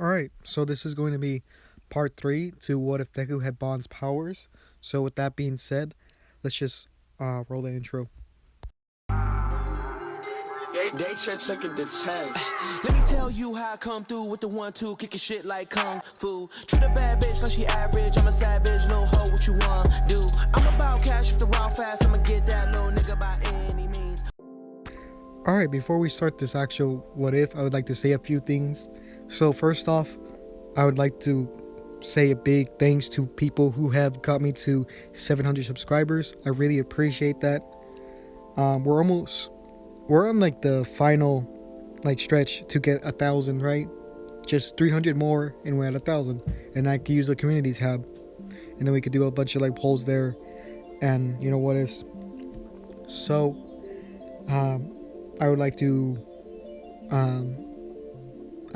Alright, so this is going to be part 3 to what if Deku had Bond's powers. So with that being said, let's just roll the intro. They took it to 10. Let me tell you how I come through with the 1-2, kicking shit like kung fu. Treat a bad bitch like she average. I'm a savage, little hoe, what you want do? I'm about cash if the raw fast. I'ma get that little nigga by any means. Alright, before we start this actual what if, I would like to say a few things. So first off, I would like to say a big thanks to people who have got me to 700 subscribers. I really appreciate that. We're on like the final stretch to get 1,000, right? Just 300 more and we're at 1,000, and I could use the community tab, and then we could do a bunch of like polls there and what ifs. So I would like to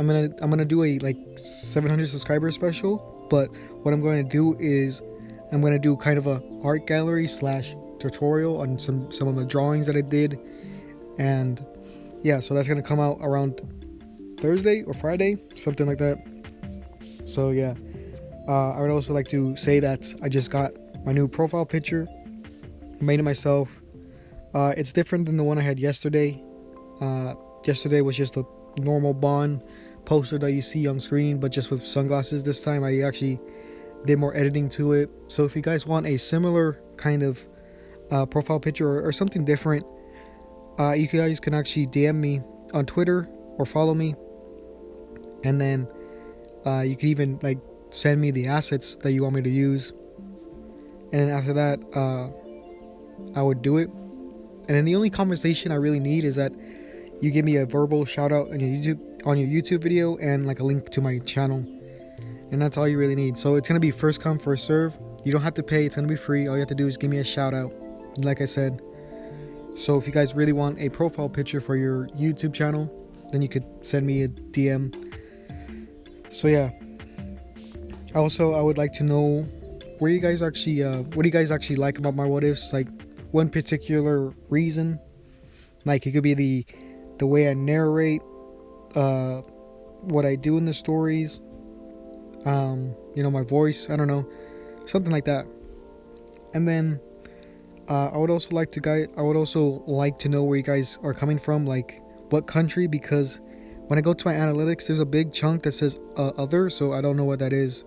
I'm gonna do a 700 subscriber special, but what I'm going to do is I'm going to do kind of a art gallery / tutorial on some of the drawings that I did. And yeah, so that's gonna come out around Thursday or Friday, something like that. So yeah, I would also like to say that I just got my new profile picture. I made it myself. It's different than the one I had yesterday. Yesterday was just a normal Bond poster that you see on screen, but just with sunglasses. This time I actually did more editing to it. So if you guys want a similar kind of profile picture or something different, you guys can actually DM me on Twitter or follow me, and then you can even send me the assets that you want me to use, and then after that I would do it. And then the only conversation I really need is that you give me a verbal shout out on your YouTube video and like a link to my channel, and that's all you really need. So it's gonna be first come first serve. You don't have to pay, it's gonna be free. All you have to do is give me a shout out, like I said. So if you guys really want a profile picture for your YouTube channel, then you could send me a DM. So yeah. Also, I would like to know where you guys actually, what do you guys actually like about my what ifs? Like one particular reason. Like it could be the way I narrate, what I do in the stories, my voice. I don't know, something like that. And then I would also like to know where you guys are coming from, like what country, because when I go to my analytics, there's a big chunk that says other, so I don't know what that is.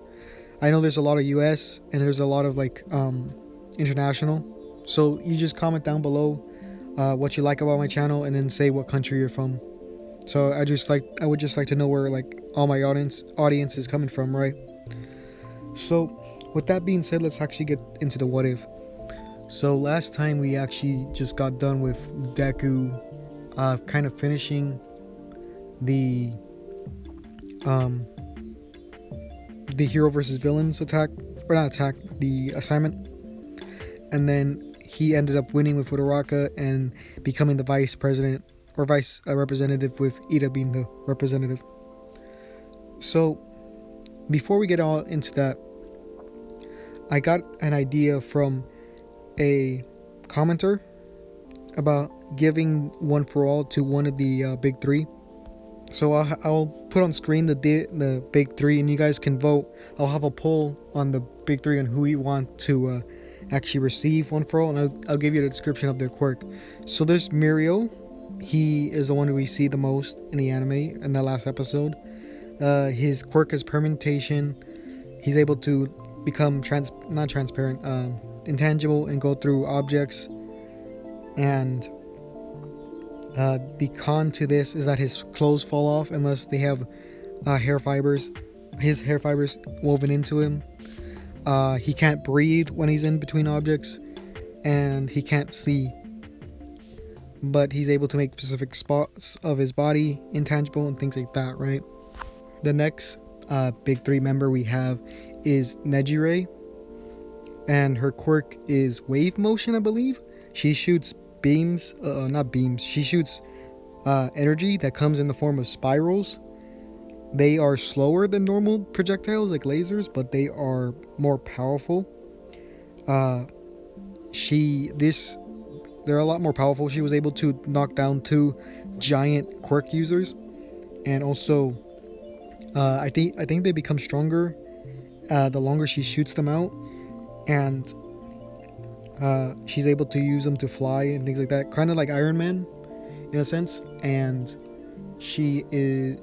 I know there's a lot of US and there's a lot of international. So you just comment down below what you like about my channel, and then say what country you're from. So I would just like to know where all my audience is coming from, right? So with that being said, let's actually get into the what if. So last time we actually just got done with Deku kind of finishing the hero versus villains the assignment, and then he ended up winning with Uraraka and becoming the vice president or vice representative, with Ida being the representative. So before we get all into that, I got an idea from a commenter about giving One for All to one of the big three. So I'll put on screen the big three, and you guys can vote. I'll have a poll on the big three on who you want to actually receive One for All, and I'll give you the description of their quirk. So there's Mirio. He is the one who we see the most in the anime in the last episode. His quirk is permutation. He's able to become intangible and go through objects. And the con to this is that his clothes fall off unless they have his hair fibers woven into him. He can't breathe when he's in between objects, and he can't see, but he's able to make specific spots of his body intangible and things like that, right? The next big three member we have is Nejire, and her quirk is wave motion, I believe. She shoots she shoots energy that comes in the form of spirals. They are slower than normal projectiles like lasers, but they are more powerful. They're a lot more powerful. She was able to knock down 2 giant quirk users, and also I think they become stronger the longer she shoots them out, and she's able to use them to fly and things like that, kind of like Iron Man in a sense. And she is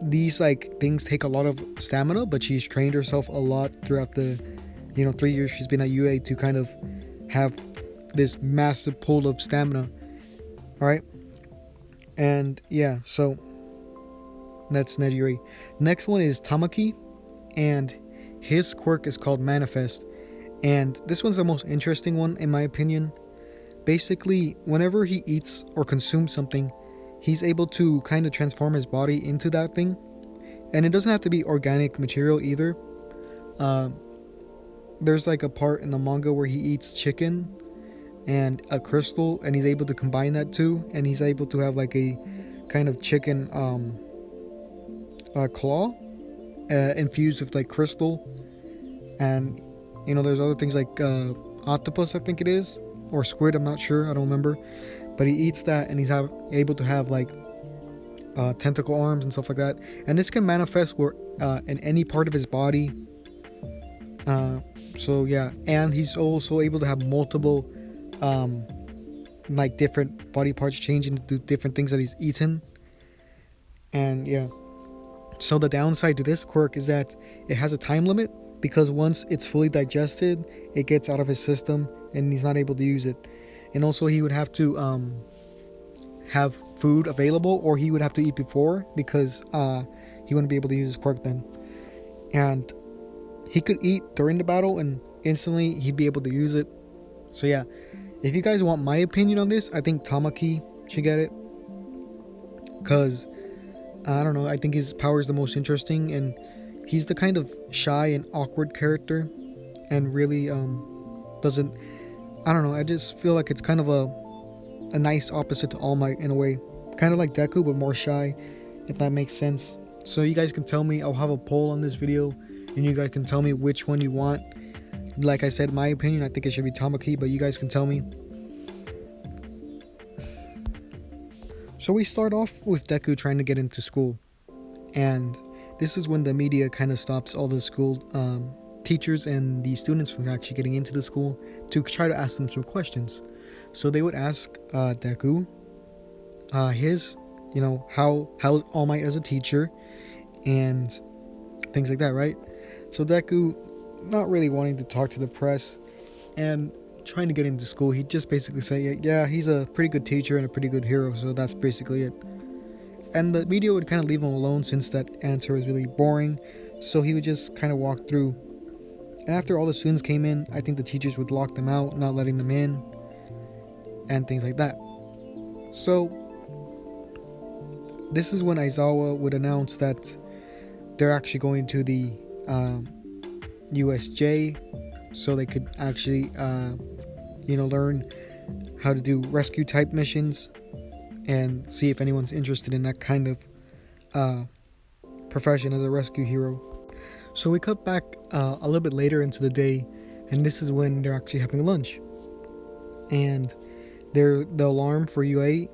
these like things take a lot of stamina, but she's trained herself a lot throughout the 3 years she's been at UA to kind of have this massive pool of stamina. All right, and yeah, so that's Nejiri. Next one is Tamaki, and his quirk is called Manifest, and this one's the most interesting one in my opinion. Basically, whenever he eats or consumes something, he's able to kind of transform his body into that thing, and it doesn't have to be organic material either. There's like a part in the manga where he eats chicken and a crystal, and he's able to combine that too, and he's able to have like a kind of chicken claw infused with like crystal. And there's other things like octopus, I think it is, or squid, I'm not sure, I don't remember, but he eats that and he's able to have like tentacle arms and stuff like that, and this can manifest where in any part of his body. So yeah, and he's also able to have multiple like different body parts change into different things that he's eaten. And yeah, so the downside to this quirk is that it has a time limit, because once it's fully digested, it gets out of his system and he's not able to use it. And also he would have to have food available, or he would have to eat before, because he wouldn't be able to use his quirk then. And he could eat during the battle and instantly he'd be able to use it. So yeah, if you guys want my opinion on this, I think Tamaki should get it, because I don't know, I think his power is the most interesting, and he's the kind of shy and awkward character, and really doesn't, I don't know, I just feel like it's kind of a nice opposite to All Might in a way, kind of like Deku but more shy, if that makes sense. So you guys can tell me, I'll have a poll on this video and you guys can tell me which one you want. Like I said, my opinion, I think it should be Tamaki, but you guys can tell me. So we start off with Deku trying to get into school, and this is when the media kind of stops all the school teachers and the students from actually getting into the school to try to ask them some questions. So they would ask Deku his, how's All Might as a teacher and things like that, right? So Deku, not really wanting to talk to the press and trying to get into school, he just basically say, yeah, he's a pretty good teacher and a pretty good hero, so that's basically it. And the media would kind of leave him alone since that answer was really boring, so he would just kind of walk through. And after all the students came in, I think the teachers would lock them out, not letting them in, and things like that. So this is when Aizawa would announce that they're actually going to the USJ, so they could actually learn how to do rescue type missions and see if anyone's interested in that kind of profession as a rescue hero. So we cut back a little bit later into the day, and this is when they're actually having lunch, and the alarm for UA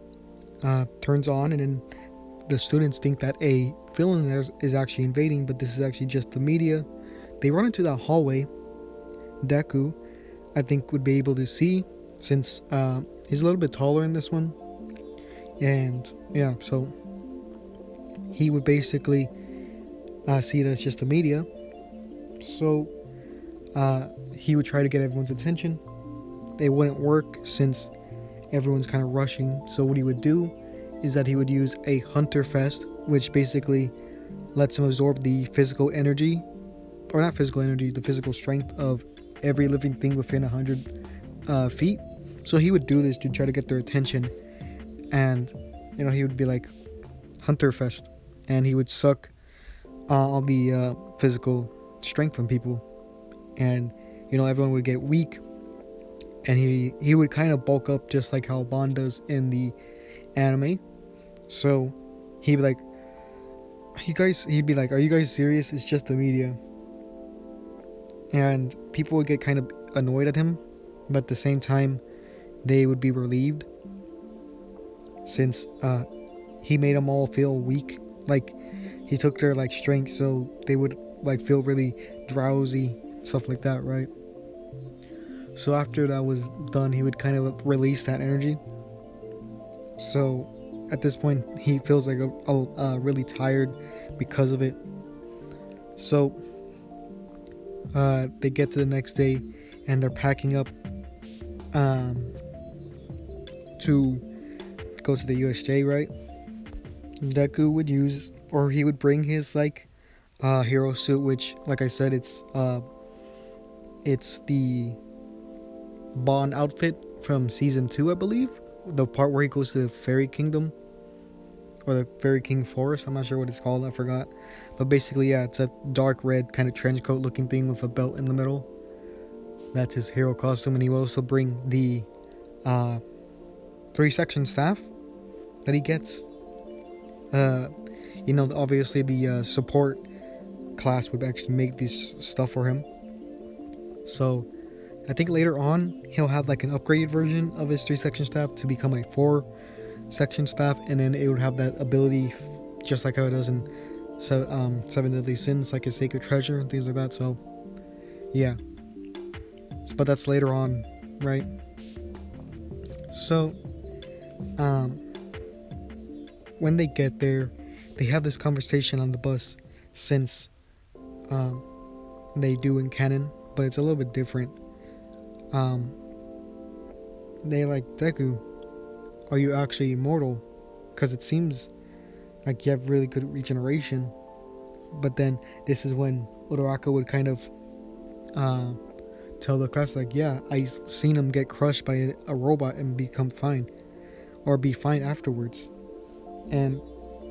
turns on, and then the students think that a villain is actually invading, but this is actually just the media. They run into that hallway. Deku, I think, would be able to see, since he's a little bit taller in this one, and yeah, so he would basically see it as just the media. So he would try to get everyone's attention. It wouldn't work since everyone's kind of rushing. So what he would do is that he would use a Hunter Fest, which basically lets him absorb the physical energy, or not physical energy, the physical strength of every living thing within 100 feet. So he would do this to try to get their attention, and he would be like Hunter Fest, and he would suck all the physical strength from people, and everyone would get weak, and he would kind of bulk up just like how Bond does in the anime. So he'd be like, are you guys serious? It's just the media. And people would get kind of annoyed at him, but at the same time they would be relieved, since he made them all feel weak. Like, he took their like strength, so they would like feel really drowsy, stuff like that, right? So after that was done, he would kind of release that energy. So at this point, he feels like really tired because of it. So they get to the next day, and they're packing up to go to the USJ, right? Deku would use, or he would bring his like hero suit, which, like I said, it's the Bond outfit from season 2, I believe. The part where he goes to the Fairy Kingdom or the Fairy King Forest. I'm not sure what it's called. I forgot. But basically, yeah, it's a dark red kind of trench coat looking thing with a belt in the middle. That's his hero costume, and he will also bring the 3-section staff that he gets. Obviously the support class would actually make this stuff for him. So I think later on he'll have like an upgraded version of his 3-section staff to become a 4-section staff, and then it would have that ability just like how it does in 7 Deadly Sins, like a sacred treasure and things like that. So yeah, but that's later on, right? So when they get there, they have this conversation on the bus, since they do in canon, but it's a little bit different. They like, Deku, are you actually immortal? Because it seems like you have really good regeneration. But then this is when Uraraka would kind of tell the class, like, yeah, I seen him get crushed by a robot and become fine, or be fine afterwards. And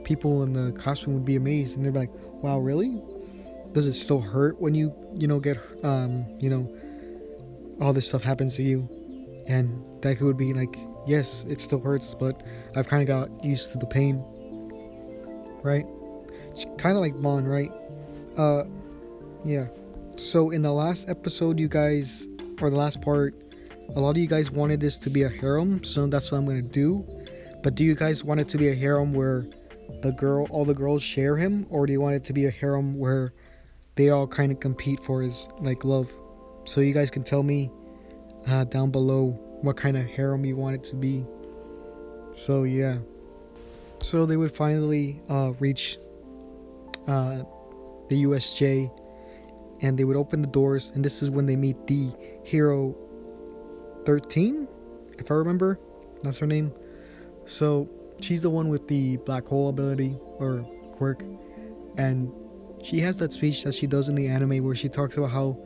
people in the classroom would be amazed, and they'd be like, wow, really? Does it still hurt when you get all this stuff happens to you? And Deku would be like, yes, it still hurts, but I've kind of got used to the pain, right? Kind of like Mon, right? Yeah. So in the last episode, you guys, or the last part, a lot of you guys wanted this to be a harem, so that's what I'm gonna do. But do you guys want it to be a harem where all the girls share him, or do you want it to be a harem where they all kind of compete for his like love? So you guys can tell me down below what kind of harem you want it to be. So yeah, so they would finally reach the USJ, and they would open the doors, and this is when they meet the hero 13, if I remember, that's her name. So she's the one with the black hole ability or quirk, and she has that speech that she does in the anime where she talks about how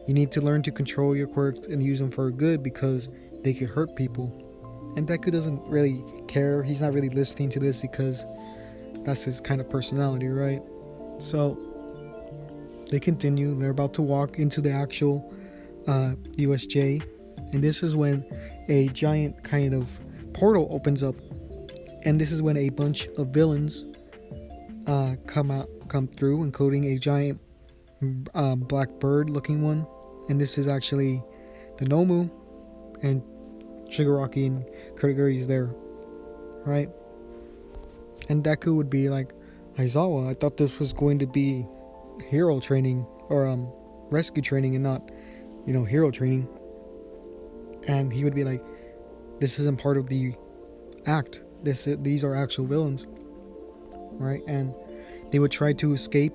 you need to learn to control your quirks and use them for good because they could hurt people. And Deku doesn't really care. He's not really listening to this because that's his kind of personality, right? So they continue. They're about to walk into the actual USJ, and this is when a giant kind of portal opens up, and this is when a bunch of villains come through, including a giant black bird looking one, and this is actually the Nomu, and Shigaraki and Kurogiri is there, right? And Deku would be like, Aizawa, I thought this was going to be hero training or rescue training and not hero training. And he would be like, this isn't part of the act, these are actual villains, right? And they would try to escape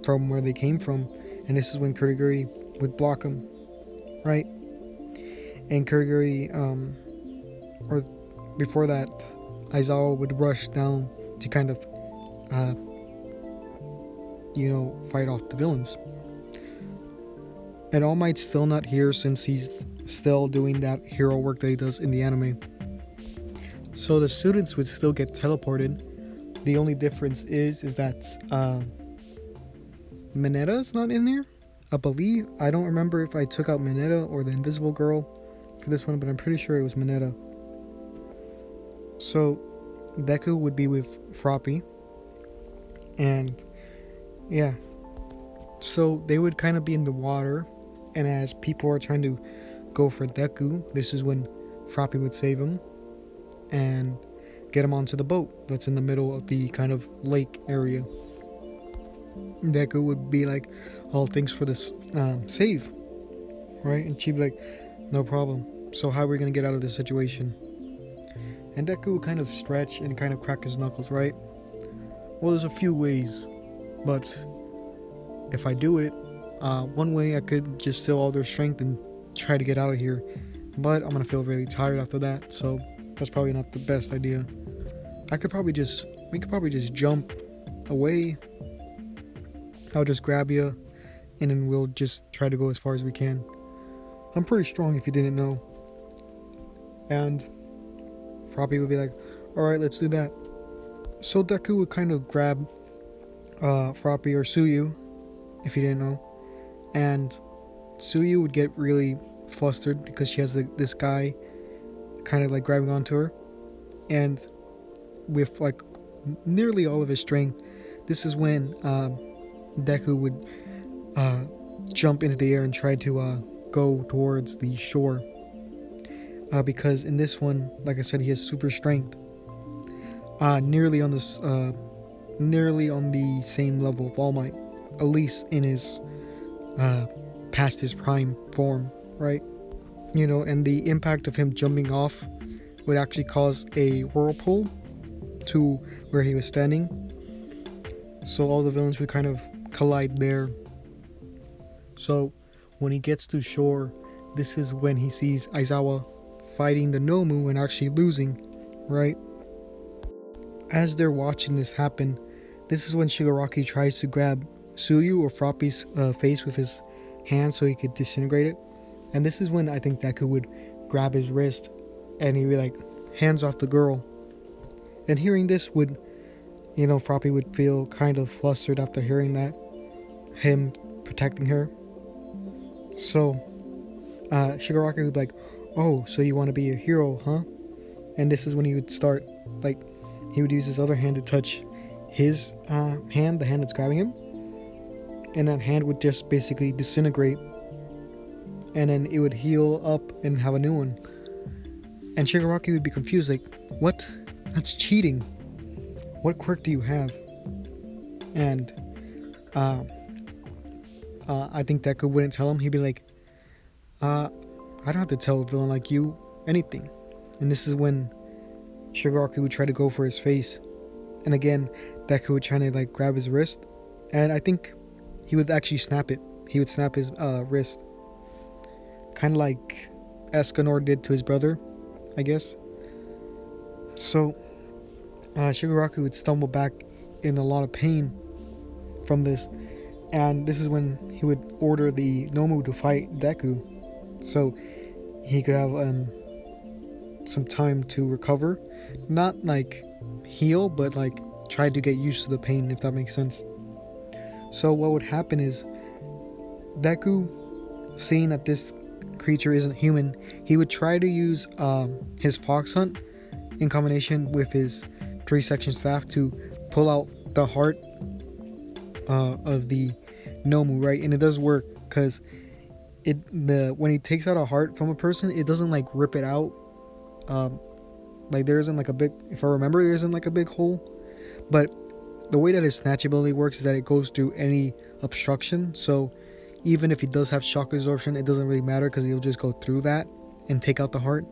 from where they came from, and this is when Kurogiri would block them, right? And Kurogiri or before that, Aizawa would rush down to kind of fight off the villains. And All Might's still not here since he's still doing that hero work that he does in the anime. So the students would still get teleported. The only difference is that Mineta's not in there, I believe. I don't remember if I took out Mineta or the Invisible Girl for this one, but I'm pretty sure it was Mineta. So Deku would be with Froppy, and yeah, so they would kind of be in the water, and as people are trying to go for Deku, this is when Froppy would save him and get him onto the boat that's in the middle of the kind of lake area, Deku would be like, "Oh, thanks for this save," right? And she'd be like, "No problem. So how are we gonna get out of this situation?" And Deku would kind of stretch and kind of crack his knuckles, right? Well, there's a few ways, but if I do it, one way I could just steal all their strength and try to get out of here, but I'm gonna feel really tired after that, so that's probably not the best idea. We could probably just jump away. I'll just grab you, and then we'll just try to go as far as we can. I'm pretty strong if you didn't know. And Froppy would be like, "Alright, let's do that." So Deku would kind of grab Froppy or Suyu, if you didn't know. And Suyu would get really flustered because she has this guy kind of like grabbing onto her. And with like nearly all of his strength, this is when Deku would jump into the air and try to go towards the shore. Because in this one, like I said, he has super strength. Nearly on the same level of All Might, at least in his past his prime form, right? You know, and the impact of him jumping off would actually cause a whirlpool to where he was standing. So all the villains would kind of collide there. So when he gets to shore, this is when he sees Aizawa fighting the Nomu and actually losing, right? As they're watching this happen, this is when Shigaraki tries to grab Suyu or Froppy's face with his hand so he could disintegrate it. And this is when I think Deku would grab his wrist and he'd be like, "Hands off the girl." And hearing this would, you know, Froppy would feel kind of flustered after hearing that, him protecting her. So Shigaraki would be like, "Oh, so you want to be a hero, huh?" And this is when he would start, like, he would use his other hand to touch his hand, the hand that's grabbing him. And that hand would just basically disintegrate. And then it would heal up and have a new one. And Shigaraki would be confused, like, "What? That's cheating. What quirk do you have?" And I think Deku wouldn't tell him. He'd be like, "I don't have to tell a villain like you anything." And this is when Shigaraki would try to go for his face. And again, Deku would try to like grab his wrist. And I think he would actually snap it. He would snap his wrist. Kind of like Escanor did to his brother, I guess. So Shigaraki would stumble back in a lot of pain from this. And this is when he would order the Nomu to fight Deku. So he could have some time to recover. Not like heal, but like try to get used to the pain, if that makes sense. So what would happen is Deku, seeing that this creature isn't human, he would try to use his fox hunt in combination with his 3-section staff to pull out the heart of the Nomu, right? And it does work because when he takes out a heart from a person, it doesn't like rip it out. Like there isn't like a big, if I remember, there isn't like a big hole. But the way that his snatch ability works is that it goes through any obstruction. So even if he does have shock absorption, it doesn't really matter because he'll just go through that and take out the heart.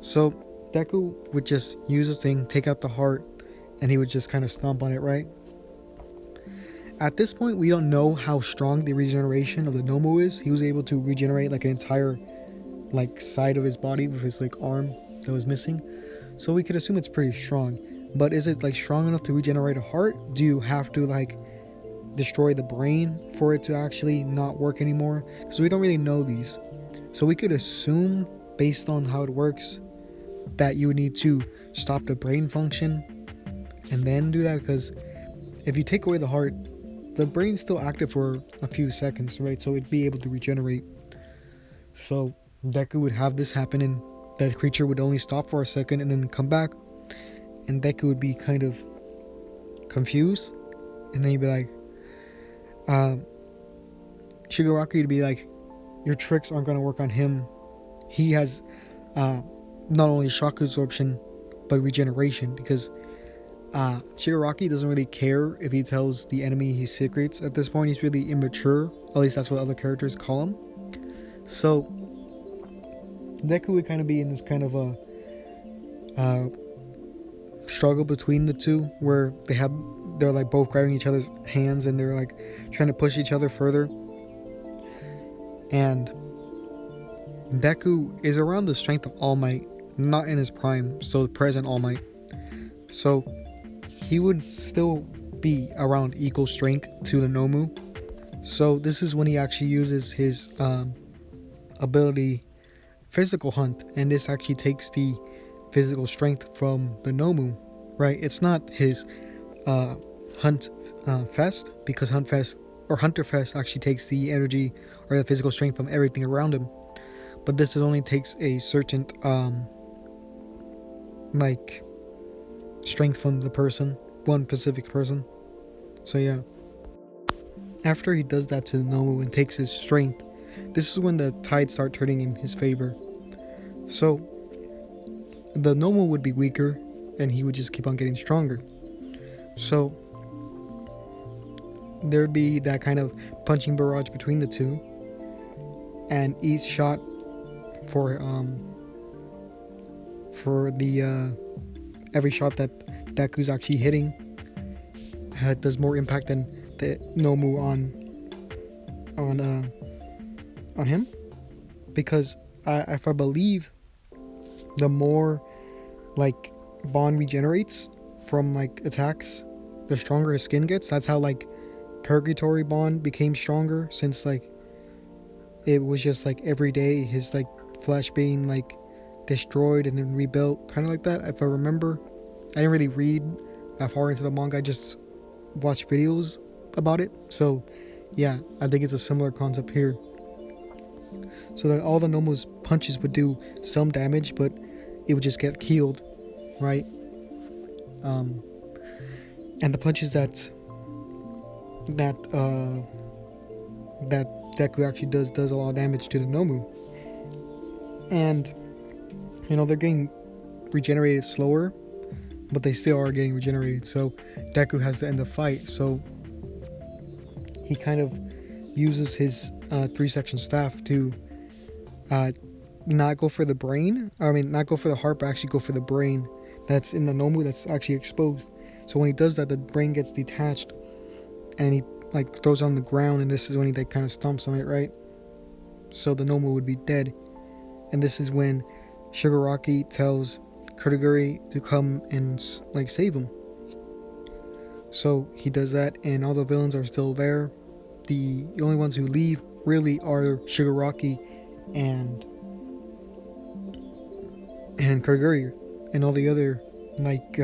So Deku would just use his thing, take out the heart, and he would just kind of stomp on it, right? At this point, we don't know how strong the regeneration of the Nomu is. He was able to regenerate like an entire like side of his body with his like arm that was missing. So we could assume it's pretty strong. But is it like strong enough to regenerate a heart? Do you have to like destroy the brain for it to actually not work anymore? Because we don't really know these. So we could assume, based on how it works, that you would need to stop the brain function and then do that. Because if you take away the heart, the brain's still active for a few seconds, right? So it'd be able to regenerate. So Deku would have this happen, and that creature would only stop for a second and then come back. And Deku would be kind of confused. And then he'd be like, Shigaraki would be like, "Your tricks aren't going to work on him. He has not only shock absorption, but regeneration." Because Shigaraki doesn't really care if he tells the enemy his secrets. At this point, he's really immature. At least that's what other characters call him. So Deku would kind of be in this kind of a struggle between the two, where they're like both grabbing each other's hands and they're like trying to push each other further. And Deku is around the strength of All Might, not in his prime, so the present All Might. So he would still be around equal strength to the Nomu. So this is when he actually uses his ability Physical Hunt, and this actually takes the physical strength from the Nomu, right? It's not his Hunt Fest, because Hunt Fest or Hunter Fest actually takes the energy or the physical strength from everything around him. But this only takes a certain like strength from the person, one specific person. So yeah. After he does that to the Nomu and takes his strength, this is when the tides start turning in his favor. So the Nomu would be weaker and he would just keep on getting stronger. So there'd be that kind of punching barrage between the two, and each shot for the every shot that Deku's actually hitting does more impact than the Nomu on him, because if I believe, the more like Bond regenerates from like attacks, the stronger his skin gets. That's how like Purgatory Bond became stronger, since like it was just like every day his like flesh being like destroyed and then rebuilt, kind of like that, if I remember. I didn't really read that far into the manga, I just watched videos about it. So yeah, I think it's a similar concept here. So that all the Nomu's punches would do some damage, but it would just get healed, right? And the punches that Deku actually does a lot of damage to the Nomu. And you know, they're getting regenerated slower, but they still are getting regenerated. So Deku has to end the fight. So he kind of uses his 3-section staff to not go for the brain. I mean, not go for the heart, but actually go for the brain that's in the Nomu that's actually exposed. So when he does that, the brain gets detached and he like throws it on the ground, and this is when he like kind of stomps on it, right? So the Nomu would be dead. And this is when Shigaraki tells Kurogiri to come and like save him. So he does that, and all the villains are still there. The only ones who leave really are Shigaraki and Kurogiri, and all the other like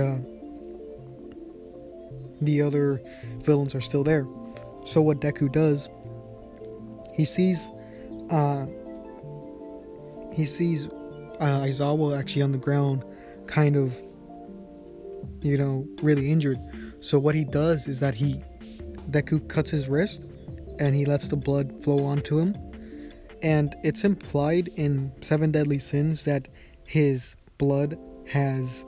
the other villains are still there. So what Deku does, he sees Aizawa actually on the ground, kind of, you know, really injured. So what he does is that Deku cuts his wrist and he lets the blood flow onto him. And it's implied in 7 Deadly Sins that his blood has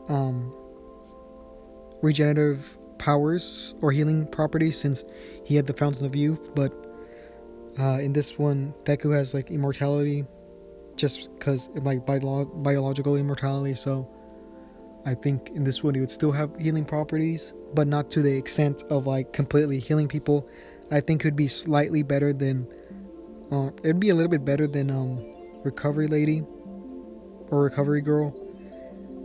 regenerative powers or healing properties, since he had the Fountain of Youth. But in this one, Deku has like immortality, just because like biological immortality. So I think in this one he would still have healing properties, but not to the extent of like completely healing people. I think it would be slightly better than it'd be a little bit better than Recovery Lady or Recovery Girl,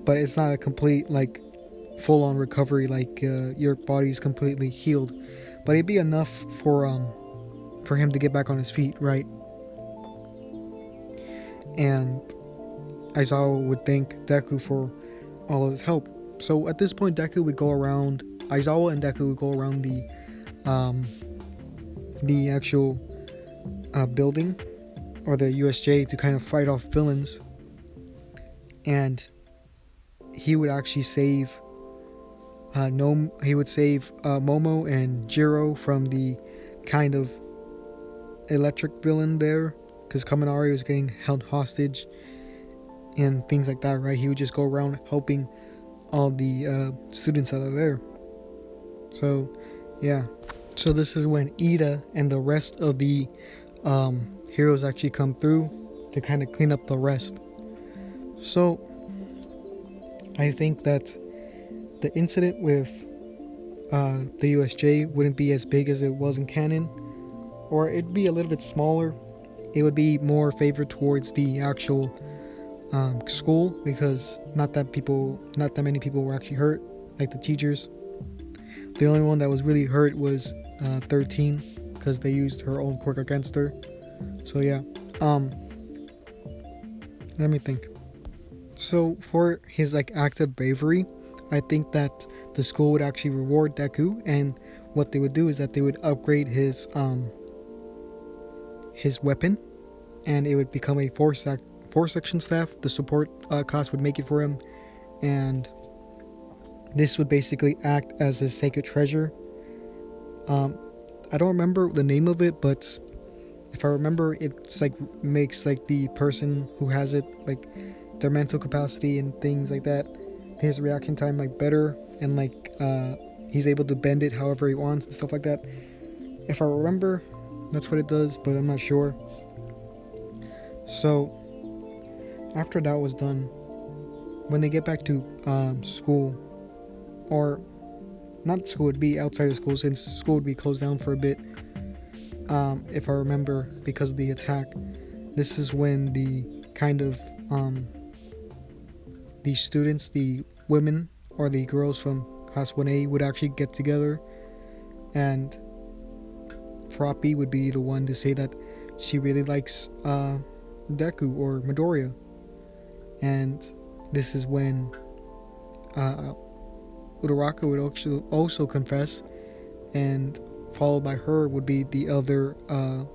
but it's not a complete like full-on recovery, like your body's completely healed. But it'd be enough for him to get back on his feet, right? And Aizawa would thank Deku for all of his help. So at this point, Aizawa and Deku would go around the actual building, or the USJ, to kind of fight off villains. And he would actually save Momo and Jiro from the kind of electric villain there, because Kaminari was getting held hostage and things like that, right? He would just go around helping all the students that are there. So yeah, so this is when Ida and the rest of the heroes actually come through to kind of clean up the rest. So I think that the incident with the USJ wouldn't be as big as it was in canon, or it'd be a little bit smaller. It would be more favored towards the actual school, because not that many people were actually hurt, like the teachers. The only one that was really hurt was 13, because they used her own quirk against her. So yeah, let me think. So for his like act of bravery, I think that the school would actually reward Deku, and what they would do is that they would upgrade his weapon, and it would become a four section staff. The support class would make it for him, and this would basically act as his sacred treasure. I don't remember the name of it, but if I remember, it's like makes like the person who has it, like their mental capacity and things like that, his reaction time like better, and like he's able to bend it however he wants and stuff like that. If I remember, that's what it does, but I'm not sure. So after that was done, when they get back to school, or not school, it'd be outside of school since school would be closed down for a bit, if I remember, because of the attack. This is when the kind of the students, the women or the girls from class 1A would actually get together, and Froppy would be the one to say that she really likes Deku or Midoriya. And this is when Uraraka would also confess, and followed by her would be the other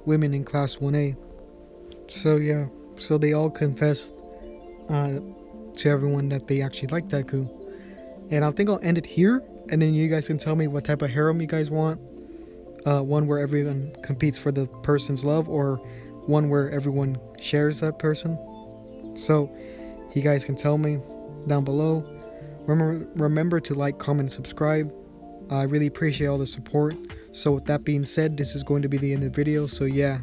women in class 1A. So yeah, so they all confess to everyone that they actually like Deku. And I think I'll end it here, and then you guys can tell me what type of harem you guys want. One where everyone competes for the person's love, or one where everyone shares that person. So you guys can tell me down below. Remember to like, comment, subscribe. I really appreciate all the support. So with that being said, this is going to be the end of the video. So yeah,